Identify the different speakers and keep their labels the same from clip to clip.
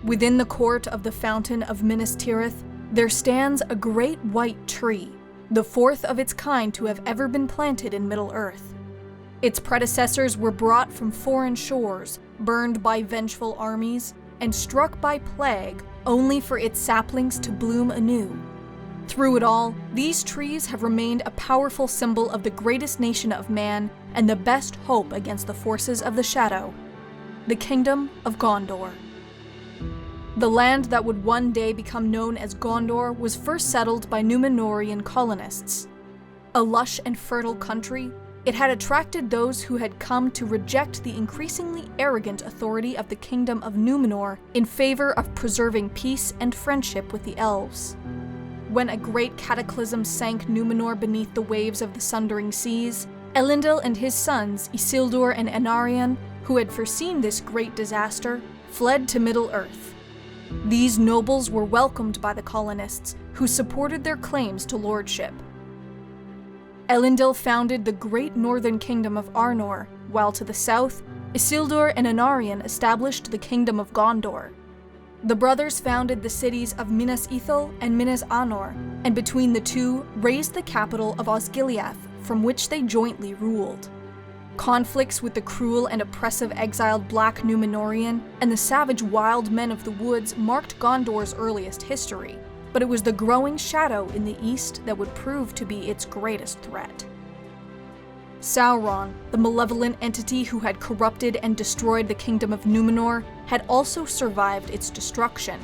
Speaker 1: Within the court of the Fountain of Minas Tirith, there stands a great white tree, the fourth of its kind to have ever been planted in Middle-earth. Its predecessors were brought from foreign shores, burned by vengeful armies, and struck by plague, only for its saplings to bloom anew. Through it all, these trees have remained a powerful symbol of the greatest nation of man and the best hope against the forces of the Shadow, the Kingdom of Gondor. The land that would one day become known as Gondor was first settled by Númenórean colonists. A lush and fertile country, it had attracted those who had come to reject the increasingly arrogant authority of the Kingdom of Númenor in favor of preserving peace and friendship with the elves. When a great cataclysm sank Númenor beneath the waves of the Sundering Seas, Elendil and his sons, Isildur and Anarion, who had foreseen this great disaster, fled to Middle-earth. These nobles were welcomed by the colonists, who supported their claims to lordship. Elendil founded the great northern kingdom of Arnor, while to the south, Isildur and Anarion established the kingdom of Gondor. The brothers founded the cities of Minas Ithil and Minas Anor, and between the two, raised the capital of Osgiliath, from which they jointly ruled. Conflicts with the cruel and oppressive exiled Black Númenórean and the savage wild men of the woods marked Gondor's earliest history, but it was the growing shadow in the east that would prove to be its greatest threat. Sauron, the malevolent entity who had corrupted and destroyed the kingdom of Númenor, had also survived its destruction.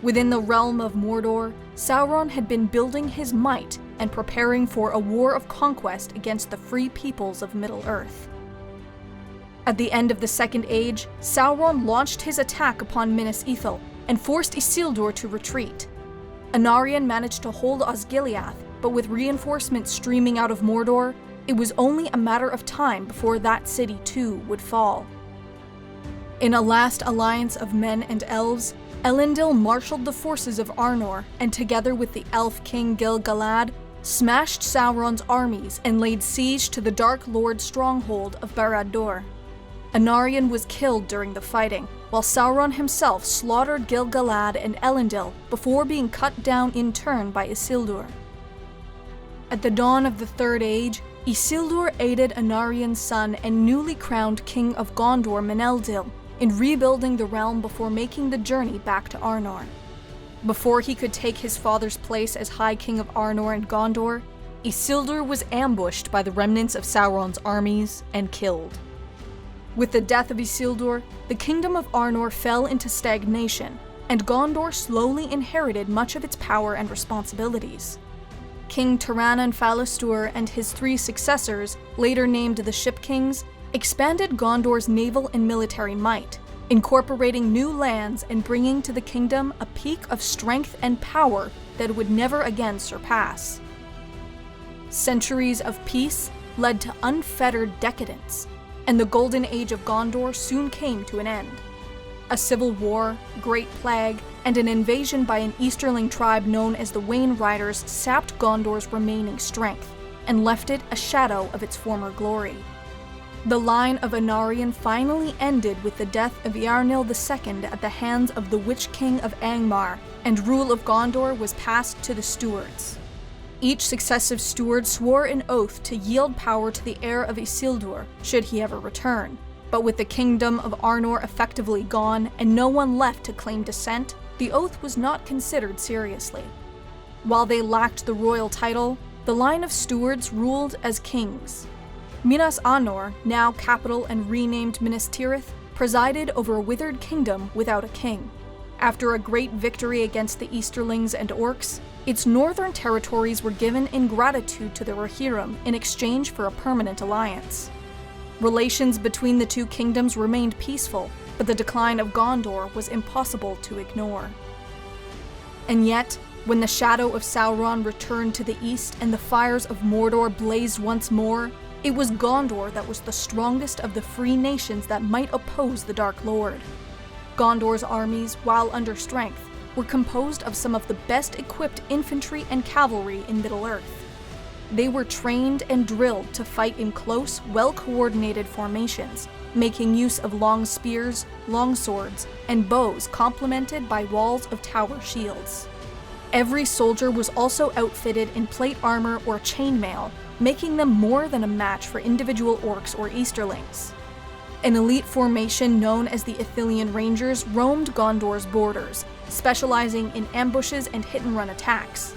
Speaker 1: Within the realm of Mordor, Sauron had been building his might and preparing for a war of conquest against the free peoples of Middle-earth. At the end of the Second Age, Sauron launched his attack upon Minas Ithil and forced Isildur to retreat. Anarion managed to hold Osgiliath, but with reinforcements streaming out of Mordor, it was only a matter of time before that city too would fall. In a last alliance of men and elves, Elendil marshaled the forces of Arnor and together with the elf king Gil-galad, smashed Sauron's armies and laid siege to the Dark Lord's stronghold of Barad-dûr. Anarion was killed during the fighting, while Sauron himself slaughtered Gil-galad and Elendil before being cut down in turn by Isildur. At the dawn of the Third Age, Isildur aided Anarion's son and newly crowned King of Gondor, Meneldil, in rebuilding the realm before making the journey back to Arnor. Before he could take his father's place as High King of Arnor and Gondor, Isildur was ambushed by the remnants of Sauron's armies and killed. With the death of Isildur, the kingdom of Arnor fell into stagnation, and Gondor slowly inherited much of its power and responsibilities. King Tir-Anan-Falastur and his three successors, later named the Ship Kings, expanded Gondor's naval and military might, incorporating new lands and bringing to the kingdom a peak of strength and power that it would never again surpass. Centuries of peace led to unfettered decadence, and the Golden Age of Gondor soon came to an end. A civil war, great plague, and an invasion by an Easterling tribe known as the Wainriders sapped Gondor's remaining strength, and left it a shadow of its former glory. The line of Anarion finally ended with the death of Eärnil II at the hands of the Witch King of Angmar, and rule of Gondor was passed to the stewards. Each successive steward swore an oath to yield power to the heir of Isildur, should he ever return. But with the kingdom of Arnor effectively gone and no one left to claim descent, the oath was not considered seriously. While they lacked the royal title, the line of stewards ruled as kings. Minas Anor, now capital and renamed Minas Tirith, presided over a withered kingdom without a king. After a great victory against the Easterlings and Orcs, its northern territories were given in gratitude to the Rohirrim in exchange for a permanent alliance. Relations between the two kingdoms remained peaceful, but the decline of Gondor was impossible to ignore. And yet, when the shadow of Sauron returned to the east and the fires of Mordor blazed once more, it was Gondor that was the strongest of the free nations that might oppose the Dark Lord. Gondor's armies, while under strength, were composed of some of the best equipped infantry and cavalry in Middle-earth. They were trained and drilled to fight in close, well-coordinated formations, making use of long spears, long swords, and bows complemented by walls of tower shields. Every soldier was also outfitted in plate armor or chainmail, making them more than a match for individual orcs or Easterlings. An elite formation known as the Ithilien Rangers roamed Gondor's borders, specializing in ambushes and hit-and-run attacks.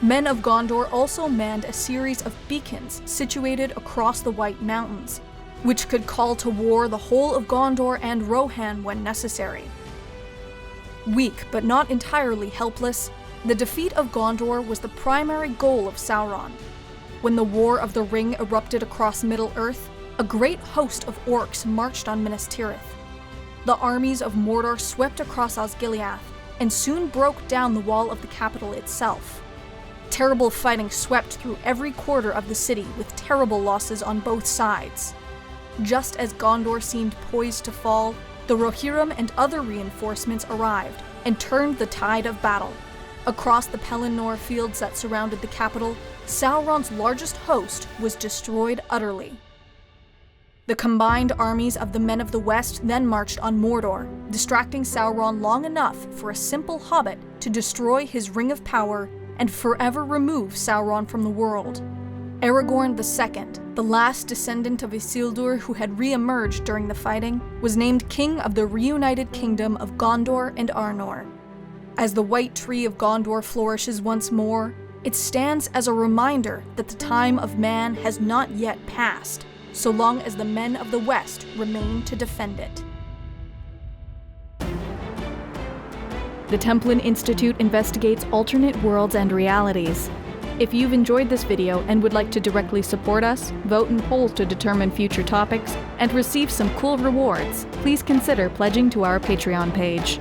Speaker 1: Men of Gondor also manned a series of beacons situated across the White Mountains, which could call to war the whole of Gondor and Rohan when necessary. Weak but not entirely helpless, the defeat of Gondor was the primary goal of Sauron. When the War of the Ring erupted across Middle-earth, a great host of orcs marched on Minas Tirith. The armies of Mordor swept across Osgiliath and soon broke down the wall of the capital itself. Terrible fighting swept through every quarter of the city with terrible losses on both sides. Just as Gondor seemed poised to fall, the Rohirrim and other reinforcements arrived and turned the tide of battle. Across the Pelennor fields that surrounded the capital, Sauron's largest host was destroyed utterly. The combined armies of the Men of the West then marched on Mordor, distracting Sauron long enough for a simple hobbit to destroy his Ring of Power and forever remove Sauron from the world. Aragorn II, the last descendant of Isildur who had re-emerged during the fighting, was named king of the reunited kingdom of Gondor and Arnor. As the White Tree of Gondor flourishes once more, it stands as a reminder that the time of man has not yet passed, so long as the Men of the West remain to defend it. The Templin Institute investigates alternate worlds and realities. If you've enjoyed this video and would like to directly support us, vote in polls to determine future topics, and receive some cool rewards, please consider pledging to our Patreon page.